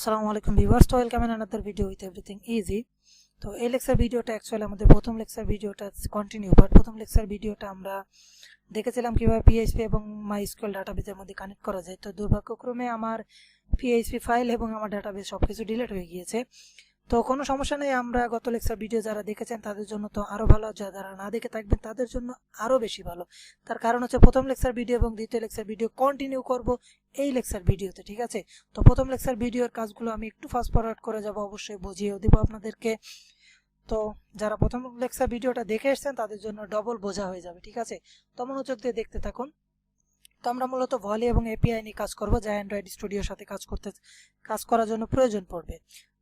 আসসালামু আলাইকুম ভিউয়ার্স, তো welcome in another video with everything easy. তো এই লেকচার ভিডিওটা অ্যাকচুয়ালি আমাদের প্রথম লেকচার ভিডিওটা কন্টিনিউ, বাট প্রথম লেকচার ভিডিওটা আমরা দেখেছিলাম কিভাবে পিএইচপি এবং মাইস্কুয়েল ডাটাবেজের মধ্যে কানেক্ট করা যায়। তো দুর্ভাগ্যক্রমে আমার পিএইচপি ফাইল এবং আমার ডাটাবেজ সবকিছু ডিলিট হয়ে গিয়েছে। তো কোনো সমস্যা নেই, আমরা গত লেকচার ভিডিও যারা দেখেছেন তাদের জন্য তো আরও ভালো, যারা না দেখে থাকবেন তাদের জন্য আরও বেশি ভালো। তার কারণ হচ্ছে প্রথম লেকচার ভিডিও এবং দ্বিতীয় লেকচার ভিডিও কন্টিনিউ করব এই লেকচার ভিডিওতে, ঠিক আছে। তো প্রথম লেকচার ভিডিওর কাজগুলো আমি একটু ফাস্ট ফরওয়ার্ড করে যাব, অবশ্যই বুঝিয়েও দেবো আপনাদেরকে। তো যারা প্রথম লেকচার ভিডিওটা দেখে এসেছেন তাদের জন্য ডবল বোঝা হয়ে যাবে, ঠিক আছে। তো মনোযোগ দিয়ে দেখতে থাকুন। তো আমরা মূলত ভলি এবং এপিআই নিয়ে কাজ করব, যা অ্যান্ড্রয়েড স্টুডিওর সাথে কাজ করার জন্য প্রয়োজন পড়বে।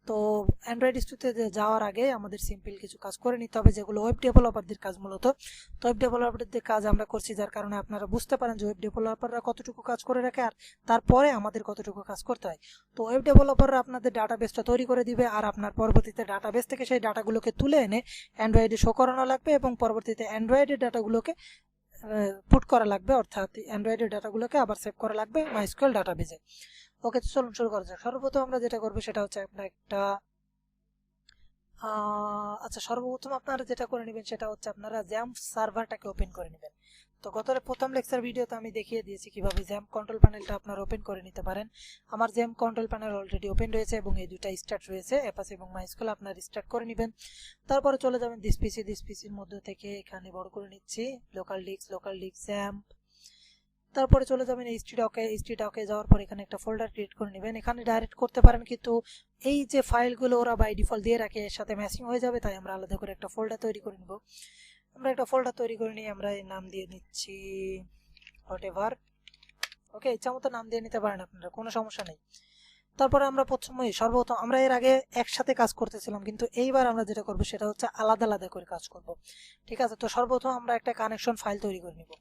তো অ্যান্ড্রয়েড স্টুডিওতে যাওয়ার আগে আমাদের সিম্পল কিছু কাজ করে নিতে হবে, যেগুলো ওয়েব ডেভেলপারদের কাজ মূলত। তো ওয়েব ডেভেলপারদের কাজ আমরা করছি, যার কারণে আপনারা বুঝতে পারেন যে ওয়েব ডেভেলপাররা কতটুকু কাজ করে রাখে আর তারপরে আমাদের কতটুকু কাজ করতে হয়। তো ওয়েব ডেভেলপাররা আপনাদের ডাটাবেসটা তৈরি করে দিবে, আর আপনার পরবর্তীতে ডাটাবেস থেকে সেই ডাটাগুলোকে তুলে এনে অ্যান্ড্রয়েডে শো করানো লাগবে এবং পরবর্তীতে অ্যান্ড্রয়েডের ডাটাগুলোকে পুট করা লাগবে, অর্থাৎ অ্যান্ড্রয়েডের ডাটাগুলোকে আবার সেভ করা লাগবে মাইস্কুয়েল ডাটাবেজে। ওকে, তো চলুন শুরু করা যাক। সর্বপ্রথম আমরা যেটা করবো সেটা হচ্ছে আপনার একটা সর্বপ্রথম আপনারা যেটা করে নেবেন সেটা হচ্ছে আপনারা জ্যাম্প সার্ভারটাকে ওপেন করে নেবেন। তো প্রথম লেকচার ভিডিওতে আমি দেখিয়ে দিয়েছি কিভাবে জ্যাম্প কন্ট্রোল প্যানেলটা আপনারা ওপেন করে নিতে পারেন। আমার XAMPP control panel already open রয়েছে এবং এই দুটা স্টার্ট রয়েছে, অ্যাপাচি এবং মাইস্কুয়েল। আপনারা স্টার্ট করে নেবেন, তারপরে চলে যাবেন দিস পিসির মধ্যে থেকে এখানে বড় করে নিচ্ছি লোকাল ডিস্ক জ্যাম্প। তারপরে চলে যাবেন এইচটি যাওয়ার পর এখানে একটা ফোল্ডার ক্রিয়েট করে নেবেন। এখানে ডাইরেক্ট করতে পারেন, কিন্তু এই যে ফাইলগুলো ওরা বাই ডিফল্ট দিয়ে রাখে এর সাথে ম্যাচিং হয়ে যাবে, তাই আমরা আলাদা করে একটা ফোল্ডার তৈরি করে নেব। আমরা একটা ফোল্ডার তৈরি করে নিয়ে আমরা এর নাম দিয়ে নিচ্ছি হোয়াটএভার। ওকে, ইচ্ছা মতো নাম দিয়ে নিতে পারেন আপনারা, কোনো সমস্যা নেই। তারপরে আমরা সর্বপ্রথম আমরা এর আগে একসাথে কাজ করতেছিলাম, কিন্তু এইবার আমরা যেটা করবো সেটা হচ্ছে আলাদা আলাদা করে কাজ করব, ঠিক আছে। তো সর্বপ্রথম আমরা একটা কানেকশন ফাইল তৈরি করে নিব,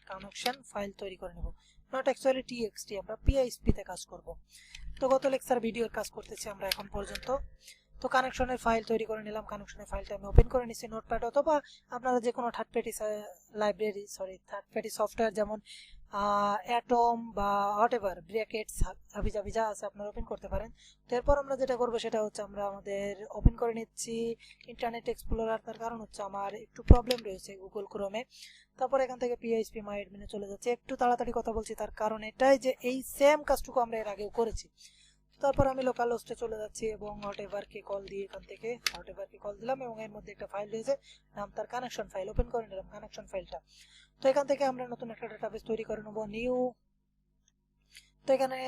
কানেকশন ফাইল তৈরি করে নেব, নট অ্যাকচুয়ালি টিএক্সটি। আমরা পিএইচপি তে কাজ করব। তো গত লেকচার ভিডিওর কাজ করতেছি আমরা এখন পর্যন্ত। তো কানেকশনের ফাইল তৈরি করে নিলাম, কানেকশনের ফাইলটা আমি ওপেন করে নিচ্ছি নোটপ্যাড, অথবা আপনারা যে কোনো থার্ড পার্টি সফটওয়্যার যেমন অ্যাটম বা হোয়াটএভার ব্র্যাকেটস হাবিজাবি যা আছে আপনারা ওপেন করতে পারেন। তো এরপর আমরা যেটা করবো সেটা হচ্ছে আমরা আমাদের ওপেন করে নিচ্ছি ইন্টারনেট এক্সপ্লোরার। তার কারণ হচ্ছে আমার একটু প্রবলেম রয়েছে গুগল ক্রোমে। তারপর এখান থেকে পিএইচপি মাই অ্যাডমিনে চলে যাচ্ছে। একটু তাড়াতাড়ি কথা বলছি, তার কারণ এটাই যে এই সেম কাজটুকু আমরা এর আগেও করেছি। তারপর আমি লোকাল হোস্টে চলে যাচ্ছি এবং হোয়াটএভারকে কল দিয়ে এখান থেকে হোয়াটএভারকে কল দিলাম এবং এর মধ্যে একটা ফাইল রয়েছে, নাম তার কানেকশন ফাইল। ওপেন করে নিলাম কানেকশন ফাইলটা। তো এখান থেকে আমরা নতুন একটা ডাটাবেস তৈরি করে নেব, নিউ। তো এখানে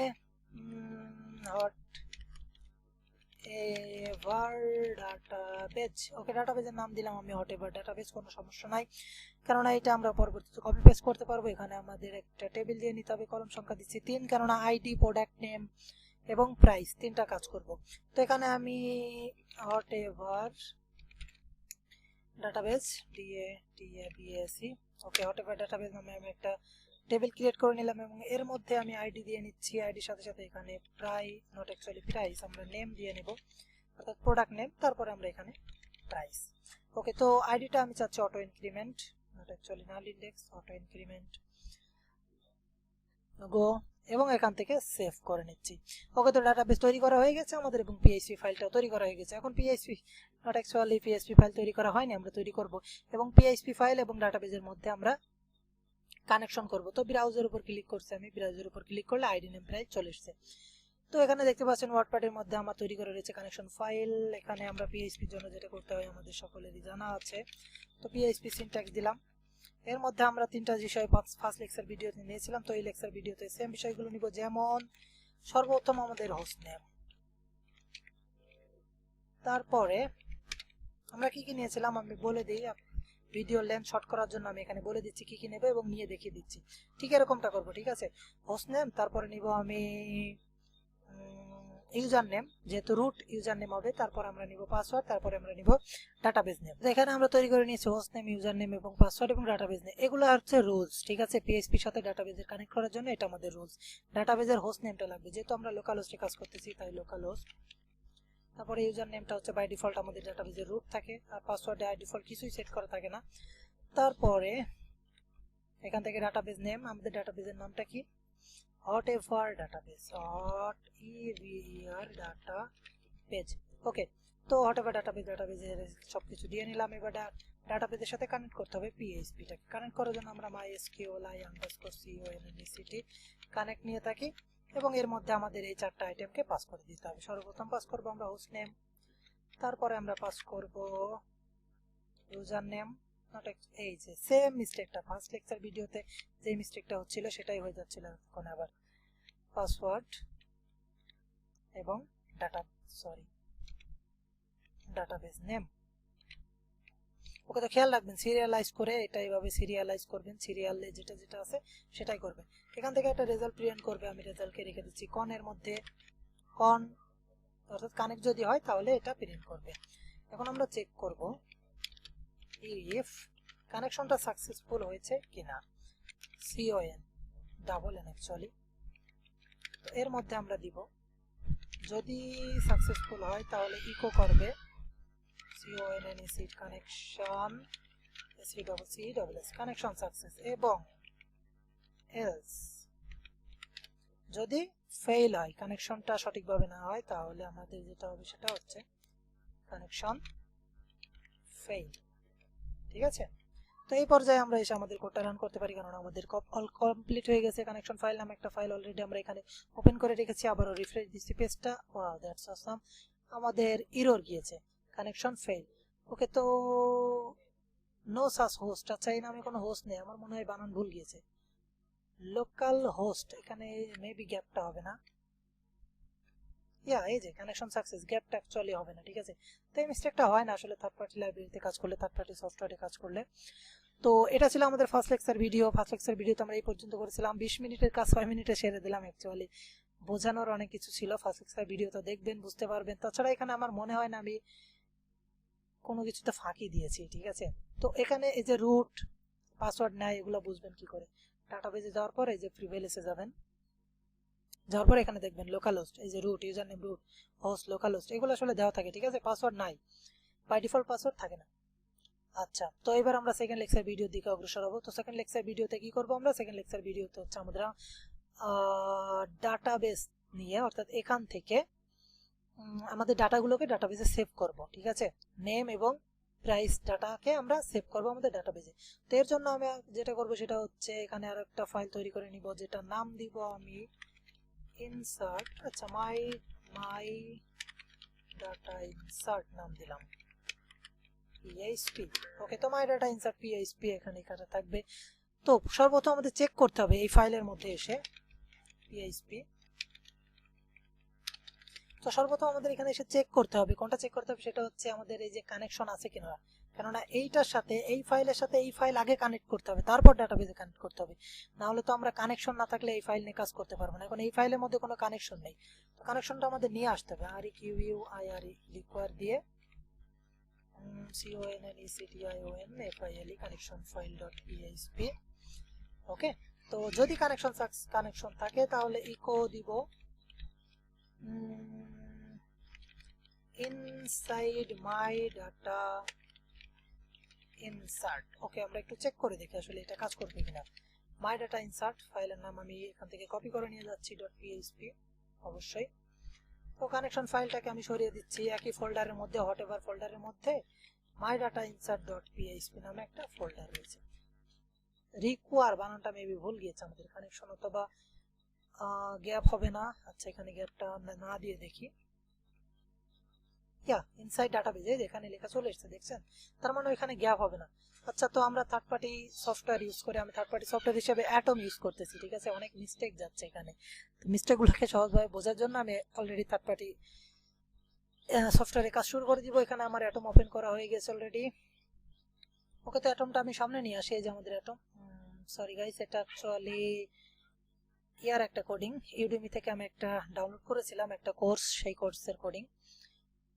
হোয়াটএভার ডাটাবেজ, ওকে, ডাটাবেজের নাম দিলাম আমি হোয়াটএভার ডাটাবেজ, কোনো সমস্যা নাই, কেননা এটা আমরা পরবর্তীতে কপি পেস্ট করতে পারবো। এখানে আমাদের একটা টেবিল দিয়ে নিতে হবে, কলম সংখ্যা দিচ্ছি 3, কেননা আইডি, প্রোডাক্ট নেম এবং প্রাইস তিনটা কাজ করব। তো এখানে আমি হোয়াটএভার ডাটাবেজ DABAC, ওকে, হোয়াটএভার ডাটাবেজ নামে আমি একটা টেবিল ক্রিয়েট করে নিলাম এবং এর মধ্যে আমি আইডি দিয়ে নিচ্ছি। আইডির সাথে সাথে এখানে নট অ্যাকচুয়ালি প্রাইস, আমরা নেম দিয়ে নেব, অর্থাৎ প্রোডাক্ট নেম, তারপরে আমরা এখানে প্রাইস। ওকে, তো আইডিটা আমি চাচ্ছি auto increment, not actually null index, auto increment go, এবং এখান থেকে সেভ করে নিচ্ছি। ওকে, তো ডাটাবেস তৈরি করা হয়ে গেছে আমাদের এবং পিএইচপি ফাইলটাও তৈরি করা হয়ে গেছে। এখন PHP not actually PHP file তৈরি করা হয়নি, আমরা তৈরি করব এবং পিএইচপি ফাইল এবং ডাটাবেসের মধ্যে আমরা কানেকশন করব। তো ব্রাউজার উপর ক্লিক করছি আমি, ব্রাউজার উপর ক্লিক করলে আইডি নেম প্রাইস চলে এসেছে। তো এখানে দেখতে পাচ্ছেন ওয়ার্ডপ্যাডের মধ্যে আমার তৈরি করা রয়েছে কানেকশন ফাইল। এখানে আমরা পিএইচপির জন্য যেটা করতে হয় আমাদের সকলেরই জানা আছে। তো পিএইচপি সিনট্যাক্স দিলাম। এর মধ্যে আমরা তিনটা বিষয় ফার্স্ট লেকচার ভিডিওতে নিয়েছিলাম, তো এই লেকচার ভিডিওতে সেম বিষয়গুলো নিব, যেমন সর্বপ্রথম আমাদের হোস্ট নেম, তারপরে আমরা কি কি নিয়েছিলাম আমি বলে দিই, ভিডিও লেন্থ শর্ট করার জন্য আমি এখানে বলে দিচ্ছি কি কি নেবে এবং নিয়ে দেখিয়ে দিচ্ছি, ঠিক এরকমটা করবো, ঠিক আছে। হোস্ট নেম, তারপরে নিব আমি ইউজার নেম, যেহেতু রুট ইউজার নেম হবে, তারপর আমরা নিব পাসওয়ার্ড, তারপরে আমরা নিব ডাটাবেস নেম। এখানে আমরা তৈরি করে নিয়েছি হোস্ট নেম, ইউজার নেম এবং পাসওয়ার্ড এবং ডাটাবেস নেম, এগুলো হচ্ছে রুলস, ঠিক আছে। পিএইচপির সাথে ডাটাবেজের কানেক্ট করার জন্য এটা আমাদের রুলস। ডাটাবেজের হোস্ট নেমটা লাগবে, যেহেতু আমরা লোকাল হোস্টে কাজ করতেছি তাই লোকাল হোস্ট। তারপরে ইউজার নেমটা হচ্ছে বাই ডিফল্ট আমাদের ডাটাবেজের রুট থাকে, আর পাসওয়ার্ডে বাই ডিফল্ট কিছুই সেট করা থাকে না। তারপরে এখান থেকে ডাটাবেস নেম, আমাদের ডাটাবেজের নামটা কি, whatever database, whatever data page. Okay, তো whatever ডাটাবেজের সবকিছু দিয়ে নিলাম। এবার ডাটাবেজের সাথে কানেক্ট করতে হবে পিএইচপিটাকে। কানেক্ট করার জন্য আমরা MySql i_conect কানেক্ট নিয়ে থাকি এবং এর মধ্যে আমাদের এই চারটা আইটেমকে পাস করে দিতে হবে। সর্বপ্রথম পাস করব আমরা হোস্ট নেম, তারপরে আমরা পাস করব ইউজার নেম। এই যে সেম মিস্টেকটা ফার্স্ট লেকচার ভিডিওতে যে মিস্টেকটা হচ্ছিল সেটাই হয়ে যাচ্ছিল এখন আবার। পাসওয়ার্ড এবং ডাটাবেজ নেম। ওকে, তো খেয়াল রাখবেন সিরিয়ালাইজ করে এটা এইভাবে সিরিয়ালাইজ করবেন, সিরিয়ালে যেটা যেটা আছে সেটাই করবেন। এখান থেকে একটা রেজাল্ট প্রিন্ট করবে, আমি রেজাল্টকে রেখে দিচ্ছি কন এর মধ্যে, কন অর্থাৎ কানেক্ট যদি হয় তাহলে এটা প্রিন্ট করবে। এখন আমরা চেক করব ইফ কানেকশনটা সাকসেসফুল হয়েছে কিনা, CON ডাবল এন অ্যাকচুয়ালি। তো এর মধ্যে আমরা দিব যদি সাকসেসফুল হয় তাহলে ইকো করবে CONNEC কানেকশন কানেকশন সাকসেস, এবং এলস যদি ফেল হয়, কানেকশনটা সঠিকভাবে না হয়, তাহলে আমাদের যেটা হবে সেটা হচ্ছে কানেকশন ফেল। ঠিক আছে, তো এই পর্যায়ে আমরা এসে আমাদের কোডটা রান করতে পারি, কারণ আমাদের অল কমপ্লিট হয়ে গেছে। কানেকশন ফাইল নামে একটা ফাইল অলরেডি আমরা এখানে ওপেন করে রেখেছি। আবারও রিফ্রেশ দিচ্ছি পেজটা। ওয়াও, দ্যাটস অসাম, আমাদের এরর গিয়েছে কানেকশন ফেল। ওকে, তো নো সাস হোস্ট, আচ্ছা এই নামে কোনো হোস্ট নেই, আমার মনে হয় বানান ভুল গিয়েছে। লোকাল হোস্ট, এখানে মেবি গ্যাপটা হবে না, এই যে কানেকশন সাকসেস, গ্যাপটা অ্যাকচুয়ালি হবে না। ঠিক আছে, তো এই মিস্টেকটা হয় না আসলে থার্ড পার্টি লাইব্রেরিতে কাজ করলে, থার্ড পার্টি সফটওয়্যারে কাজ করলে। তো এটা ছিল আমাদের first lecture video. First lecture ভিডিওতে আমরা এই পর্যন্ত করেছিলাম 20 মিনিটের কাজ 6 মিনিটে সেরে দিলাম। অ্যাকচুয়ালি বোঝানোর অনেক কিছু ছিল, ফার্স্ট লেকচার ভিডিওটা দেখবেন বুঝতে পারবেন। তাছাড়া এখানে আমার মনে হয় না আমি কোনো কিছুতে ফাঁকি দিয়েছি। ঠিক আছে, তো এখানে এই যে রুট পাসওয়ার্ড নাই, এগুলো বুঝবেন কি করে। ডাটাবেজে যাওয়ার পর এই যে প্রিভিলেজে যাবেন, যাওয়ার পর এখানে দেখবেন লোকাল হোস্ট, এই যে root, user name root, host, local host, এগুলো আসলে দেওয়া থাকে। ঠিক আছে, পাসওয়ার্ড নাই, বাই ডিফল্ট পাসওয়ার্ড থাকে না। আচ্ছা, তো এবার আমরা সেকেন্ড লেকচার ভিডিওর দিকে অগ্রসর হবো। তো সেকেন্ড লেকচার ভিডিওতে কি করবো আমরা, সেকেন্ড লেকচার ভিডিওতে হচ্ছে আমরা ডাটাবেস নিয়ে, অর্থাৎ এখান থেকে আমাদের ডাটাগুলোকে ডাটাবেসে সেভ করব। ঠিক আছে, নেম এবং প্রাইস ডাটাকে আমরা সেভ করব আমাদের ডাটাবেসে। তো এর জন্য আমি যেটা করব সেটা হচ্ছে এখানে আর একটা ফাইল তৈরি করে নিব, যেটা নাম দিব আমি ইনসার্ট। আচ্ছা, মাই ডাটা ইনসার্ট নাম দিলাম PHP। ওকে, তো মাই ডাটা ইনসার্ট PHP এখানে থাকবে। তো সর্বপ্রথম আমাদের চেক করতে হবে এই ফাইলের মধ্যে এসে PHP। তো সর্বপ্রথম আমাদের এখানে এসে চেক করতে হবে, কোনটা চেক করতে হবে সেটা হচ্ছে আমাদের এই যে কানেকশন আছে কিনা, কেননা এইটার সাথে এই ফাইলের সাথে এই ফাইল আগে কানেক্ট করতে হবে, তারপর ডাটাবেসে কানেক্ট করতে হবে। না হলে তো আমরা কানেকশন না থাকলে এই ফাইল নিয়ে কাজ করতে পারবো না। এখন এই ফাইলের মধ্যে কোনো কানেকশন নেই, তো কানেকশনটা আমাদের নিয়ে আসতে হবে। REQUIRE রিকোয়ার দিয়ে CONNECTION connection file dot PHP। ওকে, তো যদি কানেকশন থাকে তাহলে ইকো দিব ইনসাইড মাই ডাটা ইনসার্ট। ওকে, আমরা একটু চেক করে দেখি আসলে এটা কাজ করবে কিনা। মাই ডাটা ইনসার্ট ফাইলের নাম আমি এখান থেকে কপি করে নিয়ে যাচ্ছি .php অবশ্যই। তো কানেকশন ফাইলটাকে আমি সরিয়ে দিচ্ছি, একই ফোল্ডারের মধ্যে হোয়াটএভার ফোল্ডারের মধ্যে মাই ডাটা ইনসার্ট .php নামে একটা ফোল্ডার রয়েছে। রিকোয়ার বানানটা মেবি ভুল গিয়েছে আমাদের, কানেকশন অথবা গ্যাপ হবে না। আচ্ছা, এখানে গ্যাপটা না দিয়ে দেখি, ইনসাইড ডাটাবেজ এখানে লেখা চলে এসেছে, দেখছেন, তার মানে এখানে গ্যাপ হবে না। আচ্ছা, তো আমরা থার্ড পার্টি সফটওয়্যার ইউজ করে, আমি থার্ড পার্টি সফটওয়্যার হিসেবে অ্যাটম ইউজ করতেছি। ঠিক আছে, অনেক মিস্টেক যাচ্ছে এখানে, তো মিস্টেকগুলোকে সহজভাবে বোঝার জন্য আমি অলরেডি থার্ড পার্টি সফটওয়্যারে কাজ শুরু করে দিব। এখানে আমার অ্যাটম ওপেন করা হয়ে গেছে অলরেডি। ওকে, তো অ্যাটমটা আমি সামনে নিয়ে আসি, এই যে আমাদের অ্যাটম। সরি গাইস, এটা অ্যাকচুয়ালি ইয়ার একটা কোডিং, ইউডেমি থেকে আমি একটা ডাউনলোড করেছিলাম একটা কোর্স, সেই কোর্সের কোডিং।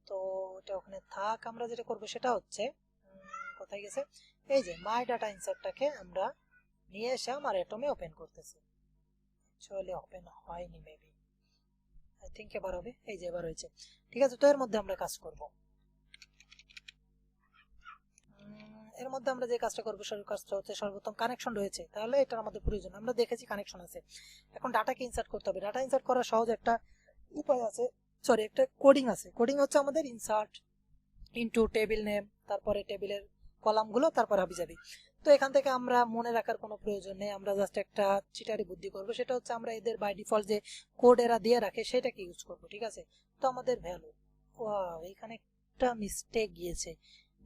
তো এটা ওখানে থাক, আমরা যেটা করবো সেটা হচ্ছে কোথায় গেছে, এই যে মাই ডাটা ইনসার্টটাকে আমরা নিয়ে এসে আমার অ্যাটমে ওপেন করতেছি। অ্যাকচুয়ালি ওপেন হয়নি, মেবি, আই থিঙ্ক এবার হবে। এই যে এবার হয়েছে। ঠিক আছে, তো এর মধ্যে আমরা কাজ করব। এর মধ্যে আমরা যে কাজটা করবো সেই কাজটা হচ্ছে সর্বপ্রথম কানেকশন রয়েছে, তাহলে এটার আমাদের প্রয়োজন, আমরা দেখেছি কানেকশন আছে। এখন ডাটাকে ইনসার্ট করতে হবে। ডাটা ইনসার্ট করার সহজ একটা উপায় আছে, সরি একটা কোডিং আছে। কোডিং হচ্ছে আমাদের ইনসার্ট ইনটু টেবিল নেম, তারপরে টেবিলের কলামগুলো, তারপর হাবিজাবি। তো এখান থেকে আমরা মনে রাখার কোনো প্রয়োজন নেই, আমরা জাস্ট একটা চিটারি বুদ্ধি করব, সেটা হচ্ছে আমরা এদের বাই ডিফল্ট যে কোড এরা দিয়ে রাখে সেটাকে ইউজ করব, ঠিক আছে। তো আমাদের ভ্যালু, ওয়াও এখানে একটা মিস্টেক গিয়েছে,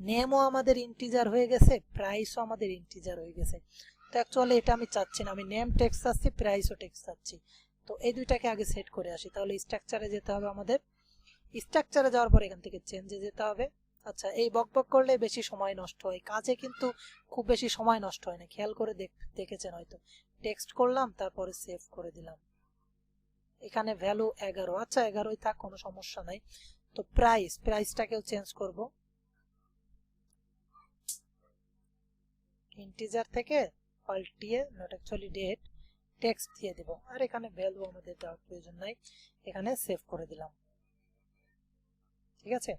নেমও আমাদের ইন্টিজার হয়ে গেছে, প্রাইসও আমাদের ইন্টিজার হয়ে গেছে। তো অ্যাকচুয়ালি এটা আমি চাচ্ছি না, আমি নেম টেক্সট চাচ্ছি, প্রাইসও টেক্সট চাচ্ছি। তো এই দুইটাকে আগে সেট করে আসি। তাহলে স্ট্রাকচারে যেতে হবে আমাদের, স্ট্রাকচারে যাওয়ার পর এখান থেকে চেঞ্জে যেতে হবে। আচ্ছা, এই বকবক করলে বেশি সময় নষ্ট হয়, কাজে কিন্তু খুব বেশি সময় নষ্ট হয় না, খেয়াল করে দেখেছেন হয়তো। টেক্সট করলাম, তারপরে সেভ করে দিলাম। এখানে ভ্যালু 11, আচ্ছা 11ই থাক, কোনো সমস্যা নাই। তো প্রাইসটাকেও চেঞ্জ করব, ইন্টিজার থেকে পাল্টিয়ে নট অ্যাকচুয়ালি ডেট টেক্সট দিয়ে দেব। আর এখানে ভ্যালু আমাদের দেওয়ার প্রয়োজন নাই, এখানে সেভ করে দিলাম, ঠিক আছে।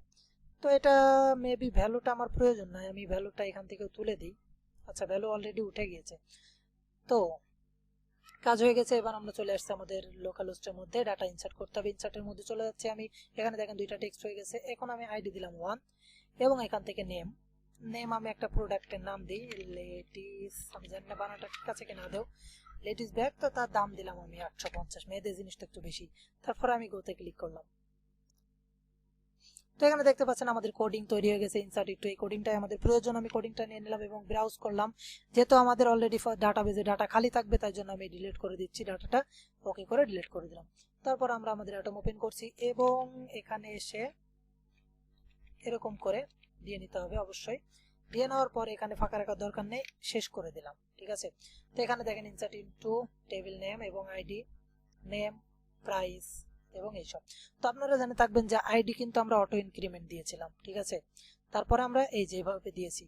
তো এটা মেবি ভ্যালুটা আমার প্রয়োজন নাই, আমি ভ্যালুটা এখান থেকে তুলে দিই। আচ্ছা, ভ্যালু অলরেডি উঠে গিয়েছে, তো কাজ হয়ে গেছে। এবার আমরা চলে আসছি আমাদের লোকাল হোস্টের মধ্যে, ডাটা ইনসার্ট করতে হবে। ইনসার্টের মধ্যে চলে যাচ্ছে আমি, এখানে দেখেন দুইটা টেক্সট হয়ে গেছে। এখন আমি আইডি দিলাম 1 এবং এখান থেকে নেম আমি একটা প্রোডাক্টের নাম দিই, লেডিস, আমি জানি না বানাটা ঠিক আছে কিনা, দেও লেডিস ব্যাগ। তো তার দাম দিলাম আমি 850, মেয়েদের জিনিসটা একটু বেশি। তারপরে আমি গোতে ক্লিক করলাম। তো এখানে দেখতে পাচ্ছেন আমাদের কোডিং তৈরি হয়ে গেছে, ইনসার্ট একটু, এই কোডিংটাই আমাদের প্রয়োজন। আমি কোডিংটা নিয়ে নিলাম এবং ব্রাউজ করলাম, যেহেতু আমাদের অলরেডি ডাটাবেজে ডাটা খালি থাকবে, তাই জন্য আমি ডিলিট করে দিচ্ছি ডাটাটা, ওকে করে ডিলিট করে দিলাম। তারপর আমরা আমাদের অ্যাটম ওপেন করছি এবং এখানে এসে এরকম করে দিয়ে নিতে হবে অবশ্যই। দিয়ে নেওয়ার পর এখানে ফাঁকা রাখার দরকার নেই, শেষ করে দিলাম, ঠিক আছে। তো এখানে দেখেন ইনসার্ট ইনটু টেবিল নেম এবং আইডি, নেম, প্রাইস এবং এইসব। তো আপনারা জানে থাকবেন যে আইডি কিন্তু আমরা অটো ইনক্রিমেন্ট দিয়েছিলাম, ঠিক আছে। তারপরে আমরা এই যেভাবে দিয়েছি।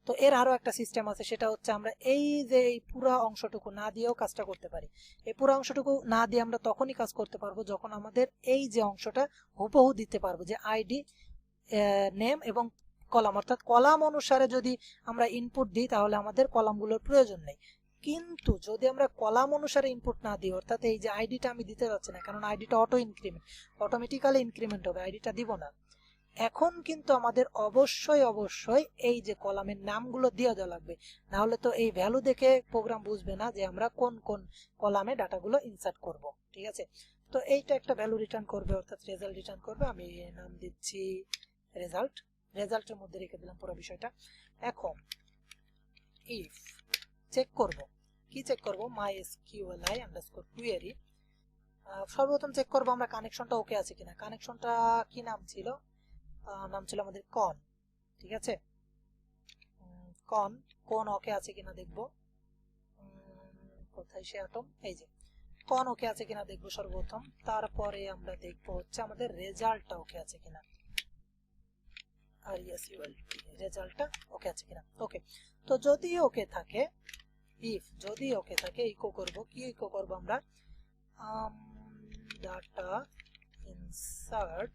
তো এর আরো একটা সিস্টেম আছে, সেটা হচ্ছে আমরা এই যে এই পুরো অংশটুকু না দিয়েও কাজটা করতে পারি। এই পুরো অংশটুকু না দিয়ে আমরা তখনই কাজ করতে পারবো যখন আমাদের এই যে অংশটা হুবহু দিতে পারবো, যে আইডি, নেম এবং কলাম, অর্থাৎ কলাম অনুসারে যদি আমরা ইনপুট দিই তাহলে আমাদের কলামগুলোর প্রয়োজন নেই। কিন্তু যদি আমরা কলাম অনুসারে ইনপুট না দিই, অর্থাৎ এই যে আইডিটা আমি দিতে যাচ্ছি না, কারণ আইডিটা অটোমেটিক্যালি ইনক্রিমেন্ট হবে, আইডিটা দিব না। এখন কিন্তু আমাদের অবশ্যই এই যে কলামের নামগুলো দিয়ে দেওয়া লাগবে, না হলে তো এই ভ্যালু দেখে প্রোগ্রাম বুঝবে না যে আমরা কোন কোন কলামে ডাটাগুলো ইনসার্ট করব, ঠিক আছে। তো এইটা একটা ভ্যালু রিটার্ন করবে, অর্থাৎ রেজাল্ট রিটার্ন করবে। আমি নাম দিচ্ছি রেজাল্টের মধ্যে রেখে দিলাম পুরো বিষয়টা। এখন ইফ চেক করব, কি চেক করব, MySqli_query। সর্বপ্রথম চেক করব আমরা কানেকশনটা ওকে আছে কিনা। কানেকশনটা কি নাম ছিল, নাম ছিল আমাদের কন, ঠিক আছে। কোন ওকে আছে কিনা দেখব, কোথায় সে অ্যাটম, এই যে কোন ওকে আছে কিনা দেখব সর্বপ্রথম। তারপরে আমরা দেখব হচ্ছে আমাদের রেজাল্টটা ওকে আছে কিনা, আর রেজাল্টটা ওকে আছে কিনা। ওকে, তো যদি ওকে থাকে, যদি ওকে থাকে ইকো করব, কি ইকো করব আমরা, ডাটা ইনসার্ট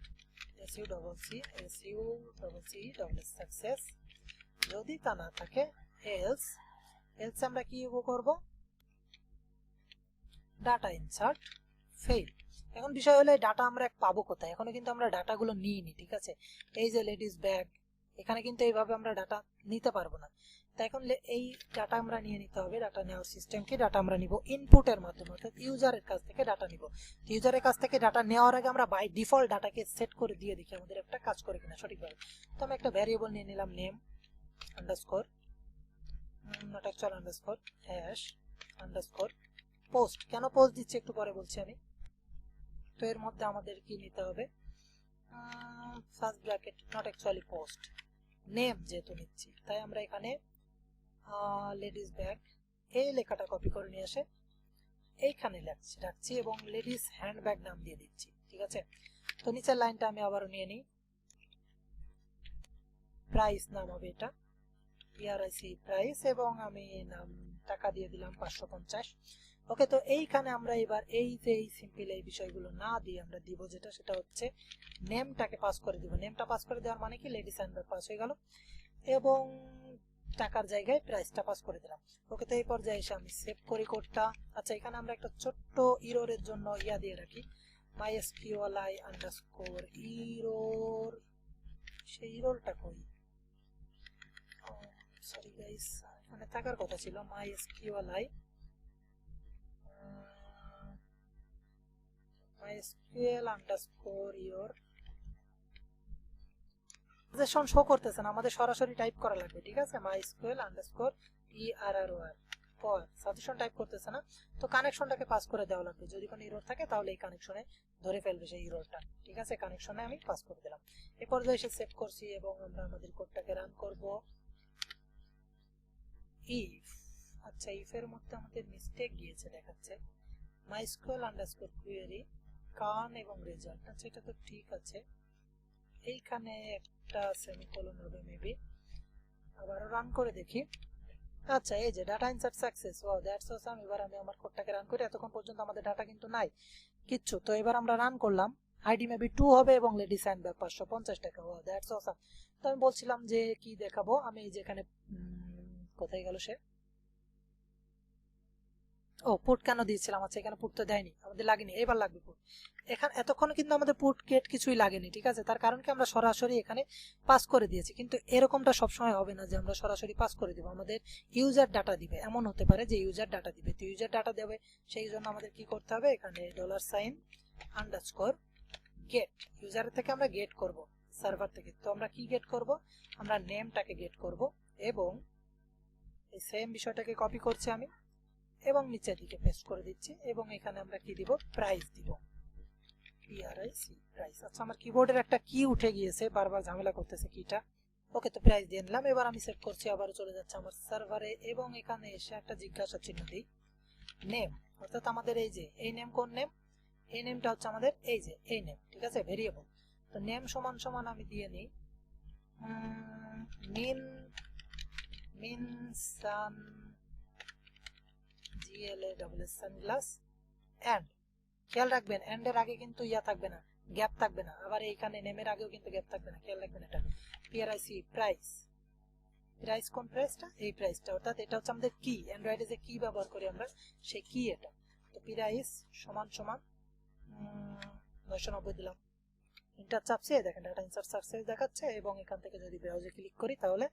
success। যদি তা না থাকে এলস আমরা কি ইকো করব, ডাটা ইনসার্ট ফেইল। এখন বিষয় হলো ডাটা আমরা পাবো কোথায়, এখনো কিন্তু আমরা ডাটাগুলো নিইনি, ঠিক আছে। এই যে লেডিস ব্যাগ, এখানে কিন্তু এইভাবে আমরা ডাটা নিতে পারবো না। তাই এখন এই ডাটা আমরা নিয়ে নিতে হবে। ডাটা নেওয়ার সিস্টেম কি, ডাটা আমরা নিব ইনপুটের মাধ্যমে, অর্থাৎ ইউজারের কাছ থেকে ডাটা নিব। ইউজারের কাছ থেকে ডাটা নেওয়ার আগে আমরা বাই ডিফল্ট ডাটাকে সেট করে দিয়ে দেখি আমাদের একটা কাজ করে কিনা সঠিকভাবে। তো আমি একটা ভ্যারিয়েবল নিয়ে নিলাম, name underscore, not actual underscore, hash underscore post. কেন পোস্ট দিচ্ছি একটু পরে বলছি আমি। তো এর মধ্যে আমাদের কি নিতে হবে, first bracket, not actually post, name যেহেতু নিচ্ছি তাই আমরা এখানে লেডিস ব্যাগ এই লেখাটা কপি করে নিয়ে এসে এইখানে রাখছি এবং লেডিস হ্যান্ড ব্যাগ নাম দিয়ে দিচ্ছি, ঠিক আছে। তো নিচের লাইনটা আমি আবারও নিয়ে নিই, প্রাইস নাম হবে এটা, প্রাইস, এবং আমি নাম টাকা দিয়ে দিলাম 550। ওকে, তো এইখানে আমরা এবার এই যে এই সিম্পল এই বিষয়গুলো না দিয়ে আমরা দিব যেটা, সেটা হচ্ছে নেমটাকে পাস করে দিব। নেমটা পাস করে দেওয়ার মানে কি, লেডিস হ্যান্ড ব্যাগ পাস হয়ে গেল। এবং টাকার জায়গায় প্রাইসটা পাস করে দিলাম। ওকে, তো এই পর্যায়ে এসে আমি সেভ করি কোডটা। আচ্ছা, এখানে আমরা একটা ছোট্ট ইরোরের জন্য ইয়া দিয়ে রাখি, MySqli আন্ডারস্কোর ইরোর। সেই ইরোরটা কই? সরি গাইস, এখানে থাকার কথা ছিল MySql underscore error. Suggestion show করতেছে না, আমাদের সরাসরি টাইপ করা লাগবে। ঠিক আছে, MySql আন্ডারস্কোর ERROR পর সাজেশন টাইপ করতেছে না, তো কানেকশনটাকে পাস করে দেওয়া লাগবে। যদি কোনো ইরর থাকে তাহলে এই কানেকশনে ধরে ফেলবে সেই ইররটা। ঠিক আছে, কানেকশনে আমি পাস করে দিলাম। এই পর্যায়ে এসে সেভ করছি এবং আমরা আমাদের কোডটাকে রান করব। ইফ, আচ্ছা, ইফ এর মধ্যে আমাদের মিস্টেক গিয়েছে দেখাচ্ছে, MySql আন্ডারস্কোর কোয়েরি কান এবং রেজাল্ট। আচ্ছা, এটা তো ঠিক আছে, এইখানে একটা সেমিকোলন হবে মেবি। আবার রান করে দেখি। আচ্ছা, এই যে data insert success, wow that's awesome. এবার আমি আমার কোডটাকে রান করি। এতক্ষণ পর্যন্ত আমাদের ডাটা কিন্তু নাই কিচ্ছু। তো এবার আমরা রান করলাম, আইডি মেবি 2 হবে এবং লেডি সাইন ব্যাক 550 টাকা। Wow that's awesome. তো আমি বলছিলাম যে কি দেখাবো, আমি এই যে এখানে কোথায় গেল সে, ও পুট কেন দিয়েছিলাম। আচ্ছা, এখানে পুট তো দেয়নি, আমাদের লাগেনি, এবার লাগবে পুট। এখানে এতক্ষণ কিন্তু আমাদের পুট গেট কিছুই লাগেনি। ঠিক আছে, তার কারণ কি আমরা সরাসরি এখানে পাস করে দিয়েছি। কিন্তু এরকমটা সবসময় হবে না যে আমরা সরাসরি পাস করে দিব, আমাদের ইউজার ডাটা দিবে। এমন হতে পারে যে ইউজার ডাটা দিবে, তো ইউজার ডাটা দেবে, সেই জন্য আমাদের কি করতে হবে, এখানে $আন্ডারস্কোর গেট, ইউজারের থেকে আমরা গেট করব সার্ভার থেকে। তো আমরা কি গেট করব, আমরা নেমটাকে গেট করব এবং এই সেম বিষয়টাকে কপি করছি আমি এবং নিচের দিকে পেস্ট করে দিচ্ছি এবং এখানে আমরা কি দিব, প্রাইস দিব, PRIC প্রাইস। আচ্ছা, আমার কিবোর্ডের একটা কি উঠে গিয়েছে, বারবার ঝামেলা করতেছে কিটা। ওকে, তো প্রাইস দিয়ে নিলাম। এবার আমি সেভ করছি, আবারও চলে যাচ্ছে আমার সার্ভারে এবং এখানে এসে একটা জিজ্ঞাসা চিহ্ন দিই, নেম, অর্থাৎ আমাদের এই যে এই নেম, কোন নেম, এই নেমটা হচ্ছে আমাদের এই যে এই নেম। ঠিক আছে, ভেরিয়েবল। তো নেম সমান সমান আমি দিয়ে নিই মিন সান GLA এন্ড। খেয়াল রাখবেন এন্ড এর আগে কিন্তু ইয়া থাকবে না, গ্যাপ থাকবে না। আবার এইখানে নেমের আগেও কিন্তু গ্যাপ থাকবে না, খেয়াল রাখবেন এটা। PRIC প্রাইস, প্রাইস কোন প্রাইসটা, এই প্রাইসটা, অর্থাৎ এটা হচ্ছে আমাদের কি, অ্যান্ড্রয়েডে যে কি ব্যবহার করি আমরা সেই কি এটা। তো প্রাইস সমান সমান 990 দিলাম, ইন্টার চাপছে, দেখেন ডাটা ইনসার্ট সাকসেস দেখাচ্ছে এবং এখান থেকে যদি ব্রাউজে ক্লিক করি তাহলে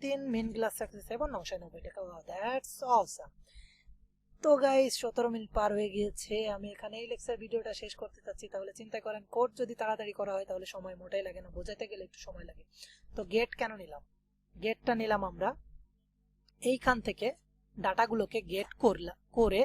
3 মিন গ্লাস সাকসেস এবং 990 টাকা। That's awesome. তো গাইস 17 মিনিট পার হয়ে গিয়েছে, আমি এখানে এই লেকচার ভিডিওটা শেষ করতে চাচ্ছি। তাহলে চিন্তা করেন, কোড যদি তাড়াতাড়ি করা হয় তাহলে সময় মোটাই লাগে না, বোঝাতে গেলে একটু সময় লাগে। তো গেট কেন নিলাম, গেটটা নিলাম আমরা এইখান থেকে ডাটাগুলোকে গেট করে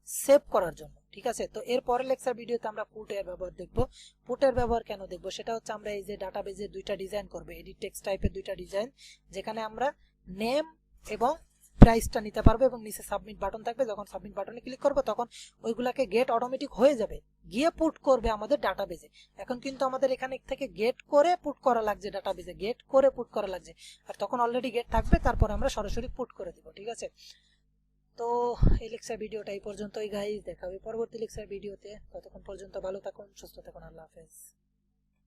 সেভ করার জন্য। ঠিক আছে, তো এর পরের লেকচার ভিডিওতে আমরা পুটের ব্যবহার দেখব। পুটের ব্যবহার কেন দেখব, সেটা হচ্ছে আমরা এই যে ডাটাবেজে দুইটা ডিজাইন করব, এডিট টেক্সট টাইপের দুইটা ডিজাইন, যেখানে আমরা নেম এবং প্রাইসটা নিতে পারবো এবং নিচে সাবমিট বাটন থাকবে। যখন সাবমিট বাটনে ক্লিক করবো তখন ওইগুলাকে গেট অটোমেটিক হয়ে যাবে, গিয়ে পুট করবে আমাদের ডাটাবেজে। এখন কিন্তু আমাদের এখানে থেকে গেট করে পুট করা লাগছে, ডাটাবেজে গেট করে পুট করা লাগছে, আর তখন অলরেডি গেট থাকবে, তারপর আমরা সরাসরি পুট করে দিব। ঠিক আছে, তো এই লেকচার ভিডিওটা এই পর্যন্তই গাইস, দেখা হবে পরবর্তী লেকচার ভিডিওতে। ততক্ষণ পর্যন্ত ভালো থাকুন, সুস্থ থাকুন, আল্লাহ হাফেজ।